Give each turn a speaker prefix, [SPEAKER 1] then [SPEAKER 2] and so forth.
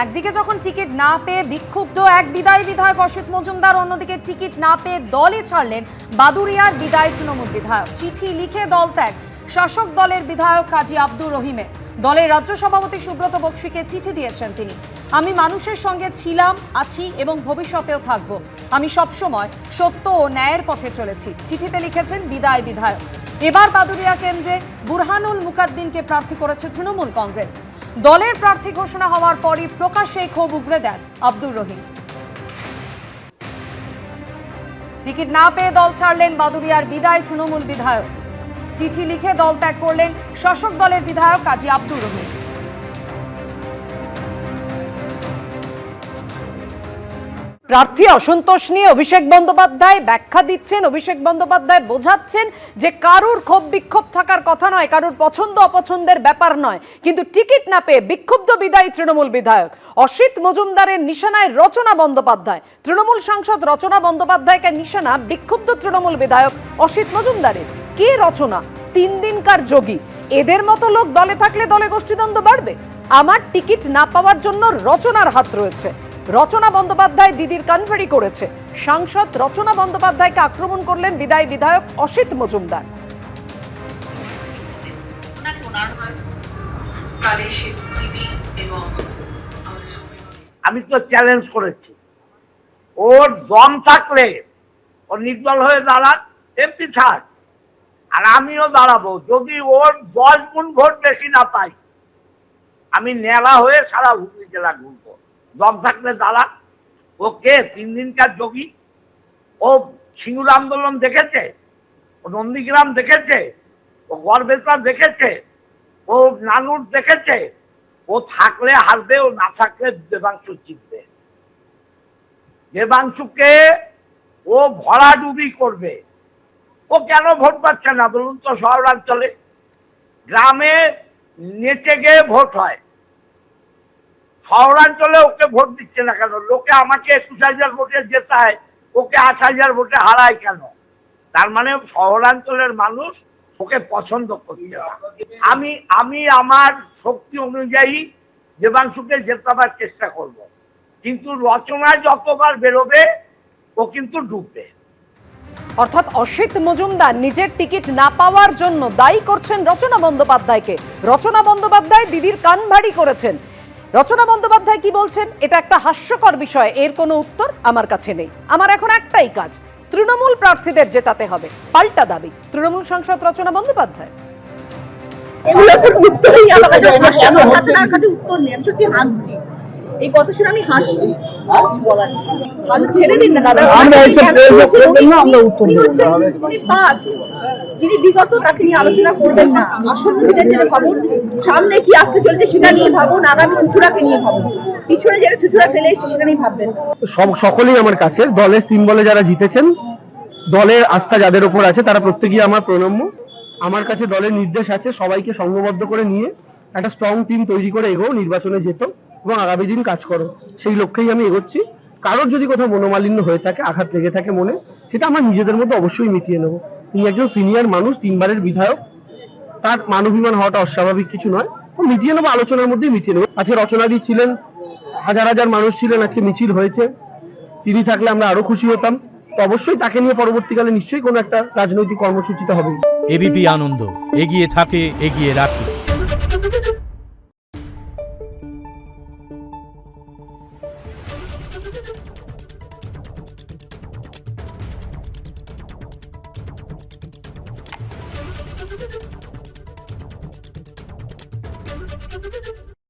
[SPEAKER 1] একদিকে যখন টিকিট না পেয়ে বিক্ষুব্ধ এক বিদায়ী বিধায়ক অসিত মজুমদার, অন্যদিকে টিকিট না পেয়ে দলই ছাড়লেন বাদুড়িয়ার বিদায়ী তৃণমূল বিধায়ক। চিঠি লিখে দল ত্যাগ শাসক দলের বিধায়ক কাজী আব্দুর রহিমের। দলের রাজ্য সভাপতি সুব্রত বক্সিকে চিঠি দিয়েছেন তিনি। আমি মানুষের সঙ্গে ছিলাম, আছি এবং ভবিষ্যতেও থাকব। আমি সবসময় সত্য ও ন্যায়ের পথে চলেছি, চিঠিতে লিখেছেন বিদায়ী বিধায়ক। এবার বাদুড়িয়া কেন্দ্রে বুরহানুল মুকাদ্দিনকে প্রার্থী করেছে তৃণমূল কংগ্রেস। দলের প্রার্থী ঘোষণা হওয়ার পরই প্রকাশ্যে ক্ষোভ উগরে দেন আব্দুর রহিম। টিকিট না পেয়ে দল ছাড়লেন বাদুড়িয়ার বিদায়ী তৃণমূল বিধায়ক। চিঠি লিখে দল ত্যাগ করলেন শাসক দলের বিধায়ক কাজী আব্দুর রহিম। প্রার্থী অসন্তোষ নিয়ে অভিষেক বন্দ্যোপাধ্যায় ব্যাখ্যা দিচ্ছেন। অভিষেক বন্দ্যোপাধ্যায় বোঝাচ্ছেন যে কারুর ক্ষোভ বিক্ষোভ থাকার কথা নয়, কারুর পছন্দ অপছন্দের ব্যাপার নয়, কিন্তু টিকিট না পেয়ে বিক্ষুব্ধ বিদায়ী তৃণমূল বিধায়ক অসিত মজুমদারের নিশানায় রচনা বন্দ্যোপাধ্যায়। তৃণমূল সাংসদ রচনা বন্দ্যোপাধ্যায়কে নিশানা বিক্ষুব্ধ তৃণমূল বিধায়ক অসিত মজুমদারের। কে রচনা? 3 দিনকার যোগী। এদের মতো লোক দলে থাকলে দলে গোষ্ঠীদ্বন্দ্ব বাড়বে। আমার টিকিট না পাওয়ার জন্য রচনার হাত রয়েছে। রচনা বন্দ্যোপাধ্যায় দিদির কনভারি করেছে। সাংসদ রচনা বন্দ্যোপাধ্যায়কে আক্রমণ করলেন বিদায়ী বিধায়ক অসিত মজুমদার।
[SPEAKER 2] আমি তো চ্যালেঞ্জ করেছি, ওর দম থাকলে ও নির্দল হয়ে দাঁড়ান, এমপি থাক, আর আমিও দাঁড়াবো। যদি ওর 10 গুণ ভোট বেশি না পাই, আমি নেলা হয়ে সারা হুগলি জেলা ঘুরবো। দম থাকলে দাঁড়ান। ও কে? 3 দিনকার যোগী। ও সিঙ্গুর আন্দোলন দেখেছে, ও নন্দীগ্রাম দেখেছে, ও গড়বেতা দেখেছে, ও নানুর দেখেছে। ও থাকলে হারবে, ও না থাকলে দেবাংশু জিতবে। দেবাংশুকে ও ভরাডুবি করবে। ও কেন ভোট পাচ্ছে না বলুন তো? শহরাঞ্চলে, গ্রামে নেচে গিয়ে ভোট হয়, শহরাঞ্চলে ওকে ভোট দিচ্ছে না কেন? লোকে আমাকে 21,000 ভোটে জেতায়, ওকে 8,000 ভোটে হারায় কেন? তার মানে শহরাঞ্চলের মানুষ ওকে পছন্দ করছে না। আমি আমার শক্তি অনুযায়ী দেবাংশুকে জেতাবার চেষ্টা করব, কিন্তু রচনায় যতবার বেরোবে ও কিন্তু ডুববে।
[SPEAKER 1] অর্থাৎ অসিত মজুমদার নিজের টিকিট না পাওয়ার জন্য দায়ী করছেন রচনা বন্দ্যোপাধ্যায়কে। রচনা বন্দ্যোপাধ্যায় দিদির কান ভারী করেছেন। রচনা বন্দ্যোপাধ্যায় কি বলছেন? এটা একটা হাস্যকর বিষয়, এর কোনো উত্তর আমার কাছে নেই। আমার এখন একটাই কাজ, তৃণমূল প্রার্থীদের জেতাতে হবে। পাল্টা দাবি তৃণমূল সাংসদ রচনা বন্দ্যোপাধ্যায়।
[SPEAKER 3] এই কথা শুনে আমি হাসছি, বলার ভালো ছেড়ে দিন না দাদা। যিনি বিগত তাকে নিয়ে আলোচনা করবেন না, আসন্ন দিনের জন্য ভাবুন, সামনে কি আসতে চলেছে সেটা নিয়ে ভাবুন, আগামী চুচুড়াকে নিয়ে ভাবুন, পিছনে যেটা চুচুড়া ফেলে এসছে সেটা নিয়ে ভাববেন।
[SPEAKER 4] সকলেই আমার কাছে, দলের সিম্বলে যারা জিতেছেন, দলের আস্থা যাদের উপর আছে, তারা প্রত্যেকেই আমার প্রণম্য। আমার কাছে দলের নির্দেশ আছে সবাইকে সংঘবদ্ধ করে নিয়ে একটা স্ট্রং টিম তৈরি করে এগো, নির্বাচনে যেত এবং আগামী দিন কাজ করো, সেই লক্ষ্যেই আমি এগোচ্ছি। কারোর যদি কোথাও মনোমালিন্য হয়ে থাকে, আঘাত লেগে থাকে মনে, সেটা আমরা নিজেদের মধ্যে অবশ্যই মিটিয়ে নেবো। তিনি একজন সিনিয়র মানুষ, 3 বারের বিধায়ক, তার মানবিমান হওয়াটা অস্বাভাবিক কিছু নয়। তো মিটিয়ে নেবো, আলোচনার মধ্যেই মিটিয়ে নেবো। আজকে রচনাদি ছিলেন, হাজার হাজার মানুষ ছিলেন, আজকে মিছিল হয়েছে। তিনি থাকলে আমরা আরো খুশি হতাম। তো অবশ্যই তাকে নিয়ে পরবর্তীকালে নিশ্চয়ই কোনো একটা রাজনৈতিক কর্মসূচিতে হবে।
[SPEAKER 5] এবিপি আনন্দ, এগিয়ে থাকে, এগিয়ে রাখে।